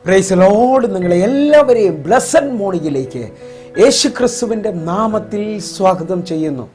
Praise the Lord. നിങ്ങളെ എല്ലാവരെയും blessed മോർണിംഗിലേക്ക് യേശുക്രിസ്തുവിന്റെ നാമത്തിൽ സ്വാഗതം ചെയ്യുന്നു.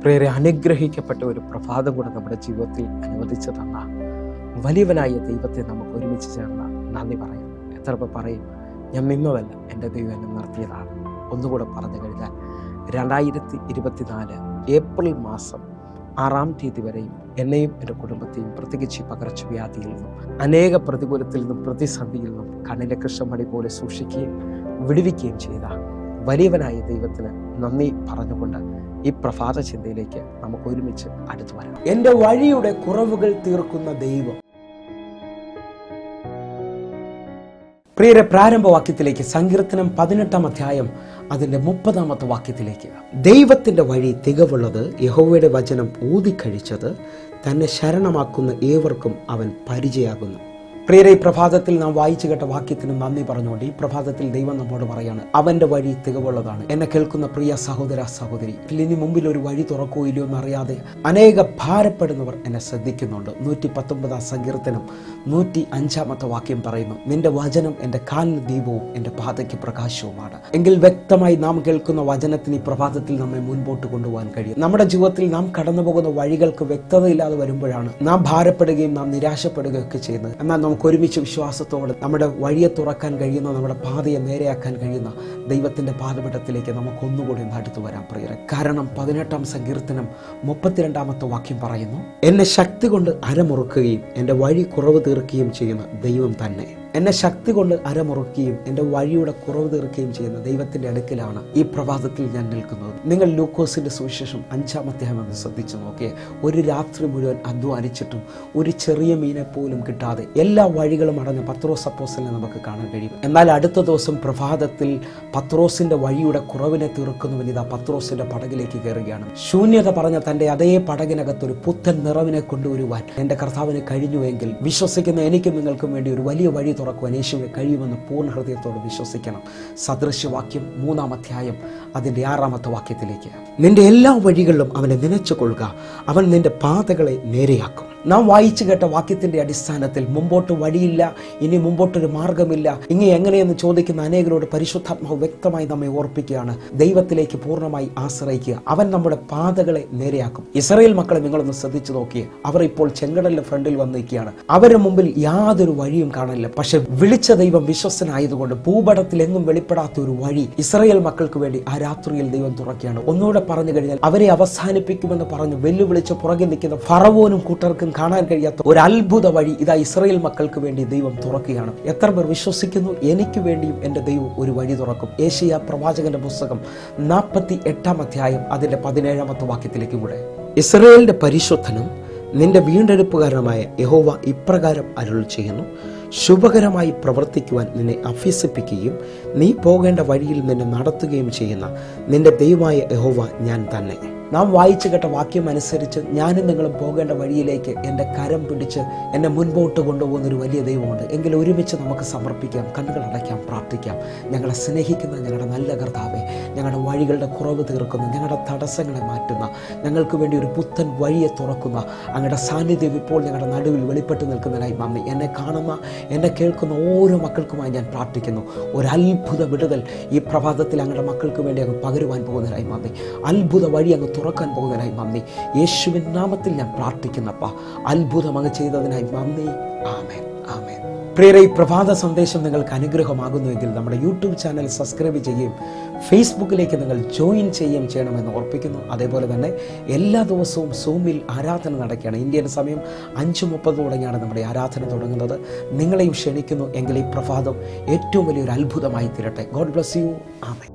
പ്രിയരെ, അനുഗ്രഹിക്കപ്പെട്ട ഒരു പ്രഭാതം കൂടെ നമ്മുടെ ജീവിതത്തിൽ അനുവദിച്ചു തന്ന വലിയവനായ ദൈവത്തെ നമുക്ക് ഒരുമിച്ച് ചേർന്ന് നന്ദി പറയാം. എത്ര പേർ പറയും, ഞാൻ മിമ്മവല്ല, എൻ്റെ ദൈവം എന്നെ നിർത്തിയതാണ്. ഒന്നുകൂടെ പറഞ്ഞു കഴിഞ്ഞാൽ 2024 ഏപ്രിൽ മാസം 6-ാം തീയതി വരെയും എന്നെയും എൻ്റെ കുടുംബത്തെയും പ്രത്യേകിച്ച് പകർച്ചവ്യാധിയിൽ നിന്നും അനേക പ്രതികൂലത്തിൽ നിന്നും പ്രതിസന്ധിയിൽ നിന്നും കണ്ണിൻ്റെ കൃഷ്ണമണി പോലെ സൂക്ഷിക്കുകയും വിടുവിക്കുകയും ചെയ്ത വലിയവനായ ദൈവത്തിന് നന്ദി പറഞ്ഞുകൊണ്ട് ഈ പ്രഭാത ചിന്തയിലേക്ക് നമുക്ക് ഒരുമിച്ച് അടുത്തു വരാം. എൻ്റെ വഴിയുടെ കുറവുകൾ തീർക്കുന്ന ദൈവം. പ്രിയരെ, പ്രാരംഭവാക്യത്തിലേക്ക്, സങ്കീർത്തനം 18-ാം അധ്യായം അതിൻ്റെ 30-ാമത്തെ വാക്യത്തിലേക്ക്. ദൈവത്തിൻ്റെ വഴി തികവുള്ളത്, യഹോവയുടെ വചനം ഊതിക്കഴിച്ചത്, തന്നെ ശരണമാക്കുന്ന ഏവർക്കും അവൻ പരിചയാകുന്നു. പ്രിയരെ, ഈ പ്രഭാതത്തിൽ നാം വായിച്ചു കേട്ട വാക്യത്തിന് നന്ദി പറഞ്ഞുകൊണ്ട് ഈ പ്രഭാതത്തിൽ ദൈവം നമ്മോട് പറയാണ്, അവൻ്റെ വഴി തികവുള്ളതാണ്. എന്നെ കേൾക്കുന്ന പ്രിയ സഹോദര സഹോദരി, ഇനി മുമ്പിൽ ഒരു വഴി തുറക്കോ ഇല്ലയോ എന്നറിയാതെ അനേക ഭാരപ്പെടുന്നവർ എന്നെ ശ്രദ്ധിക്കുന്നുണ്ട്. 119-ാം സങ്കീർത്തനം 105-ാമത്തെ വാക്യം പറയുന്നു, നിന്റെ വചനം എൻ്റെ കാലിന് ദീപവും എൻ്റെ പാതയ്ക്ക് പ്രകാശവുമാണ്. എങ്കിൽ വ്യക്തമായി നാം കേൾക്കുന്ന വചനത്തിന് ഈ പ്രഭാതത്തിൽ നമ്മെ മുൻപോട്ട് കൊണ്ടുപോകാൻ കഴിയും. നമ്മുടെ ജീവിതത്തിൽ നാം കടന്നു പോകുന്ന വഴികൾക്ക് വ്യക്തതയില്ലാതെ വരുമ്പോഴാണ് നാം ഭാരപ്പെടുകയും നാം നിരാശപ്പെടുകയൊക്കെ ചെയ്യുന്നത്. എന്നാൽ നമുക്ക് ഒരുമിച്ച് വിശ്വാസത്തോടെ നമ്മുടെ വഴിയെ തുറക്കാൻ കഴിയുന്ന, നമ്മുടെ പാതയെ നേരെയാക്കാൻ കഴിയുന്ന ദൈവത്തിന്റെ പാദപീഠത്തിലേക്ക് നമുക്കൊന്നുകൂടി അടുത്തു വരാൻ പ്രിയരെ. കാരണം 18-ാം സങ്കീർത്തനം 32-ാമത്തെ വാക്യം പറയുന്നു, എന്നെ ശക്തി കൊണ്ട് അരമുറുക്കുകയും എൻ്റെ വഴി കുറവ് തീർക്കുകയും ചെയ്യുന്ന ദൈവം തന്നെ. എന്നെ ശക്തി കൊണ്ട് അരമുറുക്കുകയും എൻ്റെ വഴിയുടെ കുറവ് തീർക്കുകയും ചെയ്യുന്ന ദൈവത്തിൻ്റെ അടുക്കലാണ് ഈ പ്രഭാതത്തിൽ ഞാൻ നിൽക്കുന്നത്. നിങ്ങൾ ലൂക്കോസിൻ്റെ സുവിശേഷം 5-ാം അധ്യായം ഒന്ന് ശ്രദ്ധിച്ചു നോക്കിയേ. ഒരു രാത്രി മുഴുവൻ അധ്വാനിച്ചിട്ടും ഒരു ചെറിയ മീനെ പോലും കിട്ടാതെ എല്ലാ വഴികളും അടഞ്ഞ പത്രോസ് അപ്പോസ്തലനെ നമുക്ക് കാണാൻ കഴിയും. എന്നാൽ അടുത്ത ദിവസം പ്രഭാതത്തിൽ പത്രോസിൻ്റെ വഴിയുടെ കുറവിനെ തീർക്കുന്നവൻ ഇതാ പത്രോസിൻ്റെ പടകിലേക്ക് കയറുകയാണ്. ശൂന്യത പറഞ്ഞ തൻ്റെ അതേ പടകിനകത്തൊരു പുത്തൻ നിറവിനെ കൊണ്ടുവരുവാൻ എൻ്റെ കർത്താവിന് കഴിഞ്ഞുവെങ്കിൽ വിശ്വസിക്കുന്ന എനിക്കും നിങ്ങൾക്കും വേണ്ടി ഒരു വലിയ വഴി തുറക്കുവാൻ യേശുവിനെ കഴിയുമെന്ന് പൂർണ്ണ ഹൃദയത്തോട് വിശ്വസിക്കണം. സദൃശ്യവാക്യം 3-ാം അധ്യായം അതിൻ്റെ 6-ാമത്തെ വാക്യത്തിലേക്ക്, നിന്റെ എല്ലാ വഴികളിലും അവനെ നനച്ചു കൊള്ളുക, അവൻ നിന്റെ പാതകളെ നേരെയാക്കും. നാം വായിച്ചു കേട്ട വാക്യത്തിന്റെ അടിസ്ഥാനത്തിൽ മുമ്പോട്ട് വഴിയില്ല, ഇനി മുമ്പോട്ടൊരു മാർഗമില്ല, ഇനി എങ്ങനെയെന്ന് ചോദിക്കുന്ന അനേകരോട് പരിശുദ്ധാത്മാവ് വ്യക്തമായി നമ്മെ ഓർപ്പിക്കുകയാണ്, ദൈവത്തിലേക്ക് പൂർണ്ണമായി ആശ്രയിക്കുക, അവൻ നമ്മുടെ പാതകളെ നേരെയാക്കും. ഇസ്രായേൽ മക്കളെ നിങ്ങളൊന്ന് ശ്രദ്ധിച്ചു നോക്കിയേ. അവർ ഇപ്പോൾ ചെങ്കടലിന്റെ ഫ്രണ്ടിൽ വന്നിരിക്കുകയാണ്. അവരുടെ മുമ്പിൽ യാതൊരു വഴിയും കാണില്ല. പക്ഷെ വിളിച്ച ദൈവം വിശ്വസ്തനായതുകൊണ്ട് ഭൂപടത്തിൽ എങ്ങും വെളിപ്പെടാത്ത ഒരു വഴി ഇസ്രായേൽ മക്കൾക്ക് വേണ്ടി ആ രാത്രിയിൽ ദൈവം തുറക്കുകയാണ്. ഒന്നുകൂടെ പറഞ്ഞു കഴിഞ്ഞാൽ, അവരെ അവസാനിപ്പിക്കുമെന്ന് പറഞ്ഞ് വെല്ലുവിളിച്ച് പുറകെ നിൽക്കുന്ന ഫറവോനും കൂട്ടർക്കും കാണാൻ കഴിയാത്ത ഒരു അത്ഭുത വഴി ഇതാ ഇസ്രായേൽ മക്കൾക്ക് വേണ്ടി ദൈവം തുറക്കുകയാണ്. എത്ര പേർ വിശ്വസിക്കുന്നു, എനിക്ക് വേണ്ടിയും എൻ്റെ ദൈവം ഒരു വഴി തുറക്കും? യേശയ്യാ പ്രവാചകന്റെ പുസ്തകം 48-ാം അധ്യായം അതിന്റെ 17-ാമത്തെ വാക്യത്തിലേക്ക് കൂടെ, ഇസ്രായേലിന്റെ പരിശുദ്ധനും നിന്റെ വീണ്ടെടുപ്പുകാരനുമായ യഹോവ ഇപ്രകാരം അരുളി ചെയ്യുന്നു, ശുഭകരമായി പ്രവർത്തിക്കുവാൻ നിന്നെ അഭ്യസിപ്പിക്കുകയും നീ പോകേണ്ട വഴിയിൽ നിന്നെ നടത്തുകയും ചെയ്യുന്ന നിന്റെ ദൈവമായ യഹോവ ഞാൻ തന്നെ. നാം വായിച്ചു കേട്ട വാക്യം അനുസരിച്ച് ഞാനും നിങ്ങളും പോകേണ്ട വഴിയിലേക്ക് എൻ്റെ കരം പിടിച്ച് എന്നെ മുൻപോട്ട് കൊണ്ടുപോകുന്നൊരു വലിയ ദൈവമുണ്ട്. എങ്കിൽ ഒരുമിച്ച് നമുക്ക് സമർപ്പിക്കാം, കണ്ണുകൾ അടയ്ക്കാം, പ്രാർത്ഥിക്കാം. ഞങ്ങളെ സ്നേഹിക്കുന്ന ഞങ്ങളുടെ നല്ല കർത്താവേ, ഞങ്ങളുടെ വഴികളുടെ കുറവ് തീർക്കുന്ന, ഞങ്ങളുടെ തടസ്സങ്ങളെ മാറ്റുന്ന, ഞങ്ങൾക്ക് വേണ്ടി ഒരു പുത്തൻ വഴിയെ തുറക്കുന്ന അങ്ങയുടെ സാന്നിധ്യം ഇപ്പോൾ ഞങ്ങളുടെ നടുവിൽ വെളിപ്പെട്ട് നിൽക്കുന്നതിനായി നന്ദി. എന്നെ കാണുന്ന, എന്നെ കേൾക്കുന്ന ഓരോ മക്കൾക്കുമായി ഞാൻ പ്രാർത്ഥിക്കുന്നു. ഒരു അത്ഭുത വിടുതൽ ഈ പ്രഭാതത്തിൽ അങ്ങയുടെ മക്കൾക്ക് വേണ്ടി അങ്ങ് പകരുവാൻ പോകുന്നതിനായി നന്ദി. അത്ഭുത വഴി അങ്ങ് തുറക്കാൻ പോകുന്നതിനായി നന്ദി. യേശുവിൻ നാമത്തിൽ ഞാൻ പ്രാർത്ഥിക്കുന്നപ്പ, അത്ഭുതം അങ്ങ് ചെയ്തതിനായി നന്ദി. ആമേൻ, ആമേൻ. പ്രിയരെ, ഈ പ്രഭാത സന്ദേശം നിങ്ങൾക്ക് അനുഗ്രഹമാകുന്നുവെങ്കിൽ നമ്മുടെ യൂട്യൂബ് ചാനൽ സബ്സ്ക്രൈബ് ചെയ്യുകയും ഫേസ്ബുക്കിലേക്ക് നിങ്ങൾ ജോയിൻ ചെയ്യുകയും ചെയ്യണമെന്ന് ഓർപ്പിക്കുന്നു. അതേപോലെ തന്നെ എല്ലാ ദിവസവും സൂമിൽ ആരാധന നടക്കുകയാണ്. ഇന്ത്യൻ സമയം 5:30 തുടങ്ങിയാണ് നമ്മുടെ ആരാധന തുടങ്ങുന്നത്. നിങ്ങളെയും ക്ഷണിക്കുന്നു. എങ്കിൽ ഈ പ്രഭാതം ഏറ്റവും വലിയൊരു അത്ഭുതമായി തീരട്ടെ. God bless you. ആമേൻ.